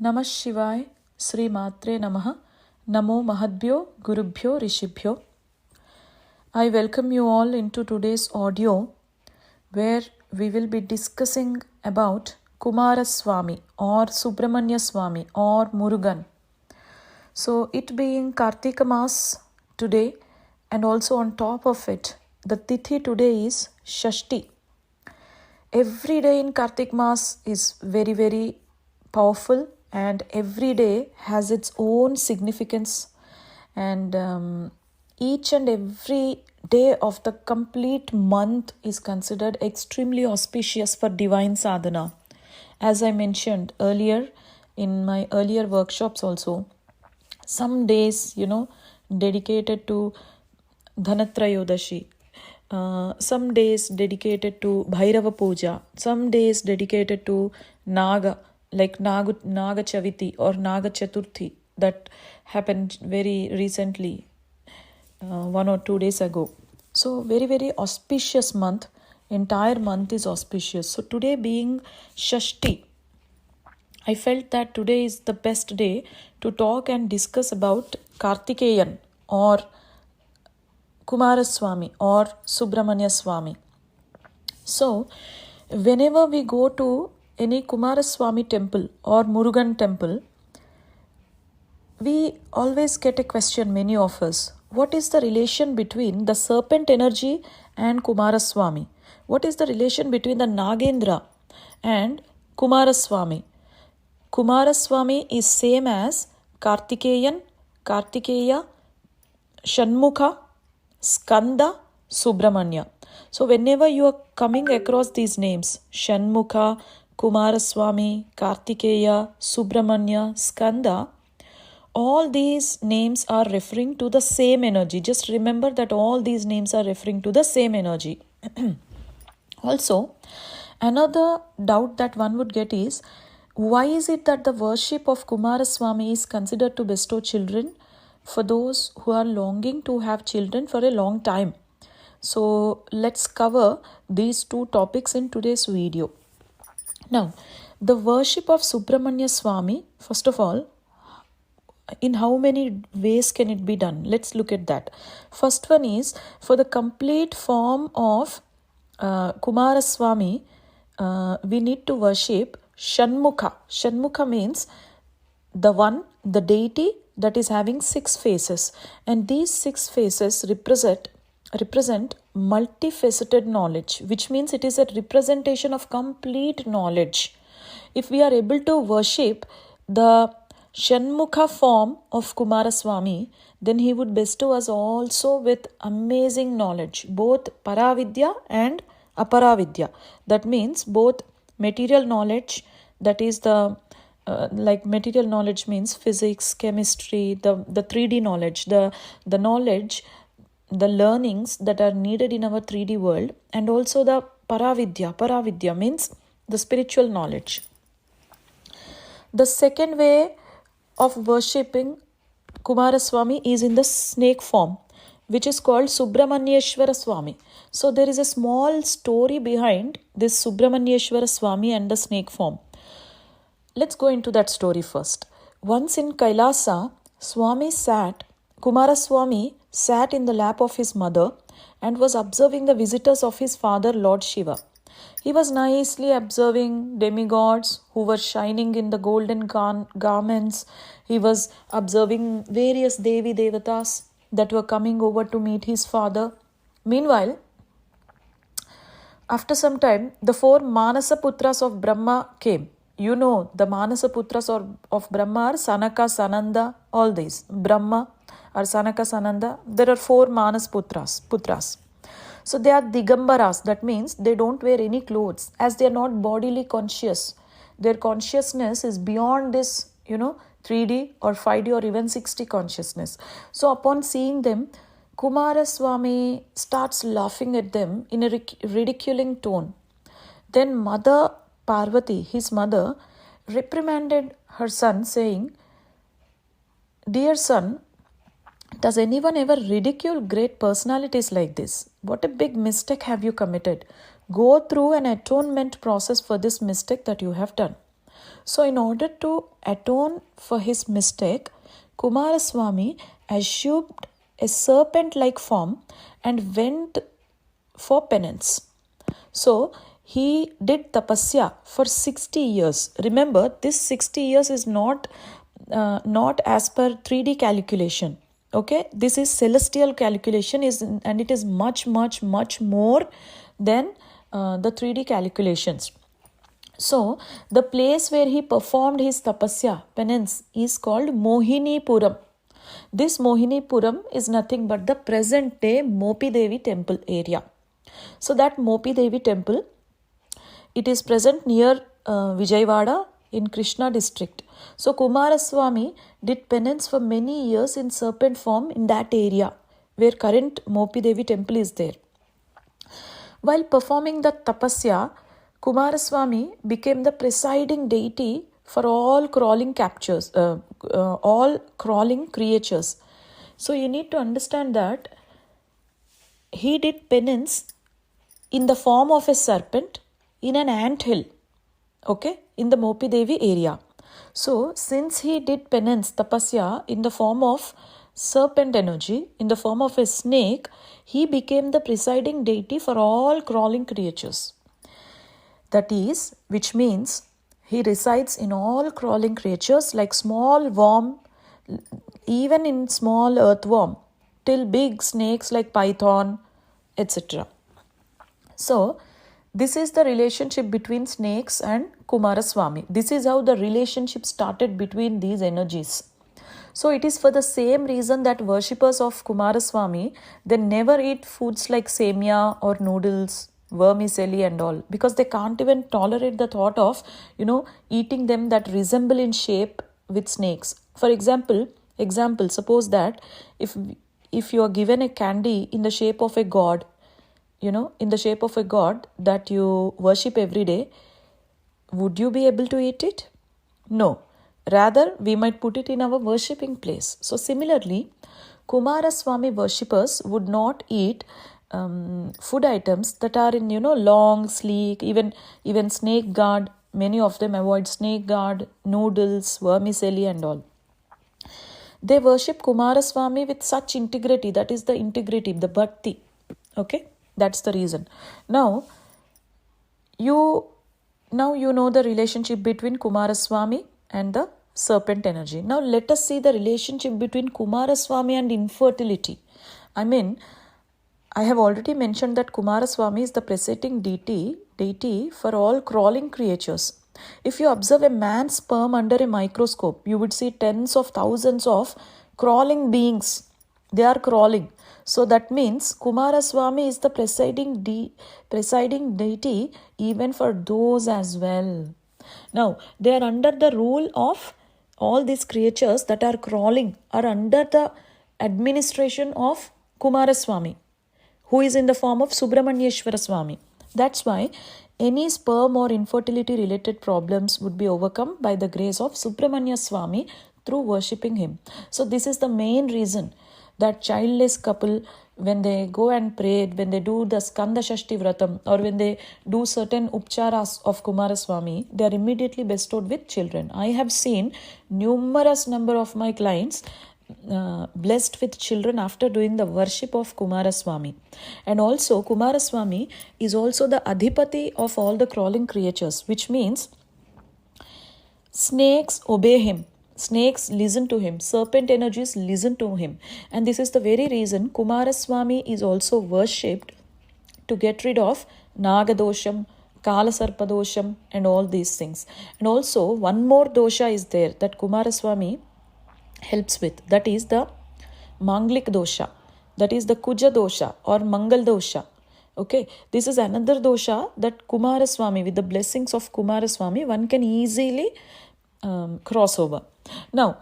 Namah Shivaya, Sri Matre Namaha, Namo Mahadbhyo, Gurubhyo, Rishibhyo. I welcome you all into today's audio where we will be discussing about Kumara Swamy or Subramanya Swamy or Murugan. So it being Kartika Mass today and also on top of it, the Tithi today is Shashti. Every day in Kartik Mass is very, very powerful and every day has its own significance, and each and every day of the complete month is considered extremely auspicious for divine sadhana. As I mentioned earlier in my earlier workshops also, some days, dedicated to Dhanatrayodashi, some days dedicated to Bhairava Puja, some days dedicated to Naga, like Naga Chaviti or Naga Chaturthi that happened very recently, 1 or 2 days ago. So very, very auspicious month. Entire month is auspicious. So today being Shashti, I felt that today is the best day to talk and discuss about Kartikeyan or Kumara Swamy or Subramanya Swamy. So, whenever we go to any Kumara Swamy temple or Murugan temple, we always get a question, many of us. What is the relation between the serpent energy and Kumara Swamy? What is the relation between the Nagendra and Kumara Swamy? Kumara Swamy is same as Kartikeyan, Kartikeya, Shanmukha, Skanda, Subramanya. So whenever you are coming across these names, Shanmukha, Kumara Swamy, Kartikeya, Subramanya, Skanda, all these names are referring to the same energy. Just remember that all these names are referring to the same energy. Also, another doubt that one would get is, why is it that the worship of Kumara Swamy is considered to bestow children for those who are longing to have children for a long time? So let's cover these two topics in today's video. Now, the worship of Subramanya Swamy, first of all, in how many ways can it be done? Let's look at that. First one is, for the complete form of Kumara Swamy, we need to worship Shanmukha. Shanmukha means the one, the deity that is having 6 faces, and these 6 faces represent multifaceted knowledge, which means it is a representation of complete knowledge. If we are able to worship the Shanmukha form of Kumara Swamy, then he would bestow us also with amazing knowledge, both Paravidya and Aparavidya. That means both material knowledge, that is the like material knowledge means physics, chemistry, the 3D knowledge, the knowledge, the learnings that are needed in our 3D world, and also the Paravidya. Paravidya means the spiritual knowledge. The second way of worshipping Kumara Swamy is in the snake form, which is called Subramanyeshwara Swamy. So there is a small story behind this Subramanyeshwara Swamy and the snake form. Let's go into that story first. Once in Kailasa, Kumara Swamy sat in the lap of his mother and was observing the visitors of his father, Lord Shiva. He was nicely observing demigods who were shining in the golden garments. He was observing various Devi Devatas that were coming over to meet his father. Meanwhile, after some time, the 4 Manasa Putras of Brahma came. You know, the Manasa Putras of Brahma are Sanaka, Sananda, all these. Brahma or Sanaka, Sananda. There are 4 Manas Putras. So they are Digambaras. That means they don't wear any clothes, as they are not bodily conscious. Their consciousness is beyond this, 3D or 5D or even 6D consciousness. So upon seeing them, Kumara Swamy starts laughing at them in a ridiculing tone. Then Mother Parvati, his mother, reprimanded her son, saying, "Dear son, does anyone ever ridicule great personalities like this? What a big mistake have you committed. Go through an atonement process for this mistake that you have done." So in order to atone for his mistake, Kumara Swamy assumed a serpent-like form and went for penance. So he did tapasya for 60 years. Remember, this 60 years is not as per 3D calculation. Okay, this is celestial calculation, and it is much more than the 3D calculations. So the place where he performed his tapasya, penance, is called Mohinipuram. This Mohinipuram is nothing but the present day Mopi Devi temple area. So that Mopi Devi temple, it is present near Vijayawada in Krishna district. So Kumara Swamy did penance for many years in serpent form in that area where current Mopi Devi temple is there. While performing the tapasya, Kumara Swamy became the presiding deity for all crawling creatures. So you need to understand that he did penance in the form of a serpent in an anthill, okay, in the Mopi Devi area. So since he did penance, tapasya, in the form of serpent energy, in the form of a snake, he became the presiding deity for all crawling creatures. That is, which means he resides in all crawling creatures like small worm, even in small earthworm, till big snakes like python, etc. So this is the relationship between snakes and Kumara Swamy. This is how the relationship started between these energies. So it is for the same reason that worshippers of Kumara Swamy, they never eat foods like semia or noodles, vermicelli and all, because they can't even tolerate the thought of, eating them that resemble in shape with snakes. For example, suppose that if you are given a candy in the shape of a god, in the shape of a god that you worship every day, would you be able to eat it? No. Rather, we might put it in our worshipping place. So similarly, Kumara Swamy worshippers would not eat food items that are in, long, sleek, even snake guard. Many of them avoid snake guard, noodles, vermicelli and all. They worship Kumara Swamy with such integrity. That is the integrity, the bhakti. Okay, that's the reason. Now you know the relationship between Kumara Swamy and the serpent energy. Now let us see the relationship between Kumara Swamy and infertility. I have already mentioned that Kumara Swamy is the presiding deity for all crawling creatures. If you observe a man's sperm under a microscope, you would see tens of thousands of crawling beings. They are crawling. So that means Kumara Swamy is the presiding deity even for those as well. Now, they are under the rule of all these creatures that are crawling, are under the administration of Kumara Swamy, who is in the form of Subramanyeshwara Swamy. That's why any sperm or infertility related problems would be overcome by the grace of Subramanya Swamy through worshipping him. So this is the main reason that childless couple, when they go and pray, when they do the Skanda Shashti Vratam, or when they do certain upcharas of Kumara Swamy, they are immediately bestowed with children. I have seen numerous number of my clients blessed with children after doing the worship of Kumara Swamy. And also Kumara Swamy is also the Adhipati of all the crawling creatures, which means snakes obey him. Snakes listen to him. Serpent energies listen to him. And this is the very reason Kumara Swamy is also worshipped to get rid of Nagadosham, Kalasarpa dosham and all these things. And also one more dosha is there that Kumara Swamy helps with. That is the Manglik dosha. That is the Kuja dosha or Mangal dosha. Okay, this is another dosha that Kumara Swamy, with the blessings of Kumara Swamy, one can easily cross over. Now,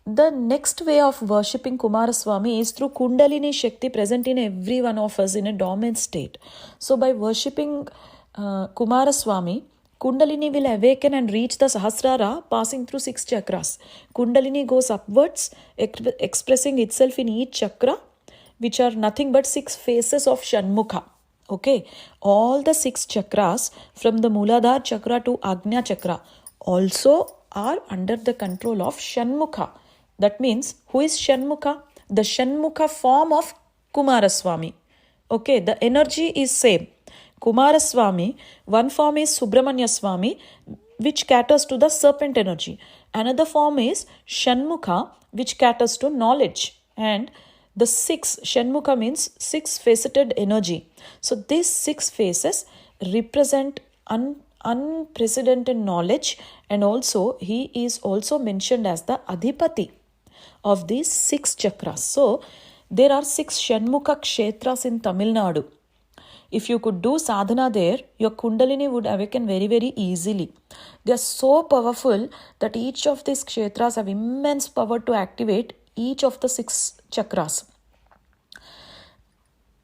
the next way of worshipping Kumara Swamy is through Kundalini Shakti present in every one of us in a dormant state. So by worshipping Kumara Swamy, Kundalini will awaken and reach the Sahasrara, passing through 6 chakras. Kundalini goes upwards, expressing itself in each chakra, which are nothing but 6 faces of Shanmukha. Okay, all the 6 chakras from the Muladhara chakra to Agnya chakra, also are under the control of Shanmukha. That means, who is Shanmukha? The Shanmukha form of Kumara Swamy. Okay, the energy is same. Kumara Swamy, one form is Subramanya Swamy, which caters to the serpent energy. Another form is Shanmukha, which caters to knowledge. And the Shanmukha means six-faceted energy. So these six faces represent unprecedented knowledge, and also he is also mentioned as the Adhipati of these 6 chakras. So there are 6 Shanmukha kshetras in Tamil Nadu. If you could do sadhana there, your Kundalini would awaken very, very easily. They are so powerful that each of these kshetras have immense power to activate each of the 6 chakras.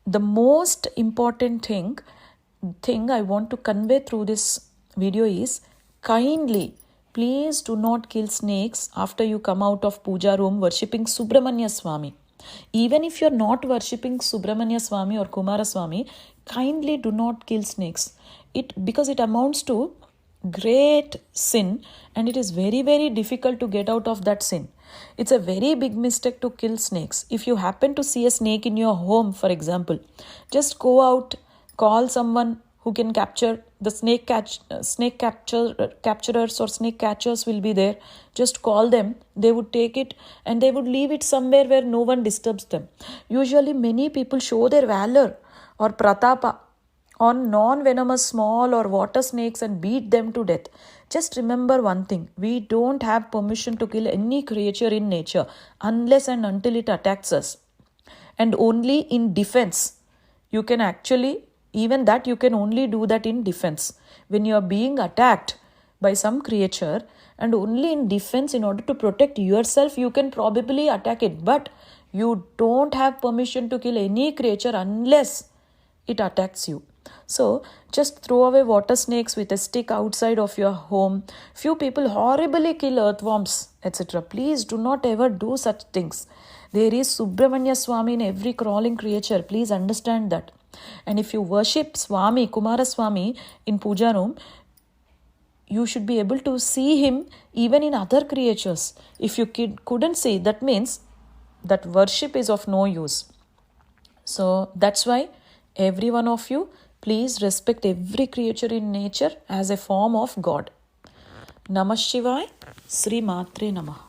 The most important thing I want to convey through this video is, kindly, please do not kill snakes after you come out of puja room worshipping Subramanya Swamy. Even if you're not worshipping Subramanya Swamy or Kumara Swamy, kindly do not kill snakes. Because it amounts to great sin, and it is very, very difficult to get out of that sin. It's a very big mistake to kill snakes. If you happen to see a snake in your home, for example, just go out, call someone who can capture the snake capturers or snake catchers will be there. Just call them. They would take it and they would leave it somewhere where no one disturbs them. Usually many people show their valor or pratapa on non-venomous small or water snakes and beat them to death. Just remember one thing, we don't have permission to kill any creature in nature unless and until it attacks us. And only in defense. You can actually, even that you can only do that in defense. When you are being attacked by some creature, and only in defense, in order to protect yourself, you can probably attack it. But you don't have permission to kill any creature unless it attacks you. So just throw away water snakes with a stick outside of your home. Few people horribly kill earthworms, etc. Please do not ever do such things. There is Subramanya Swamy in every crawling creature. Please understand that. And if you worship Swamy, Kumara Swamy in puja room, you should be able to see him even in other creatures. If you couldn't see, that means that worship is of no use. So that's why every one of you, please respect every creature in nature as a form of God. Namah Shivaya, Sri Matre Namaha.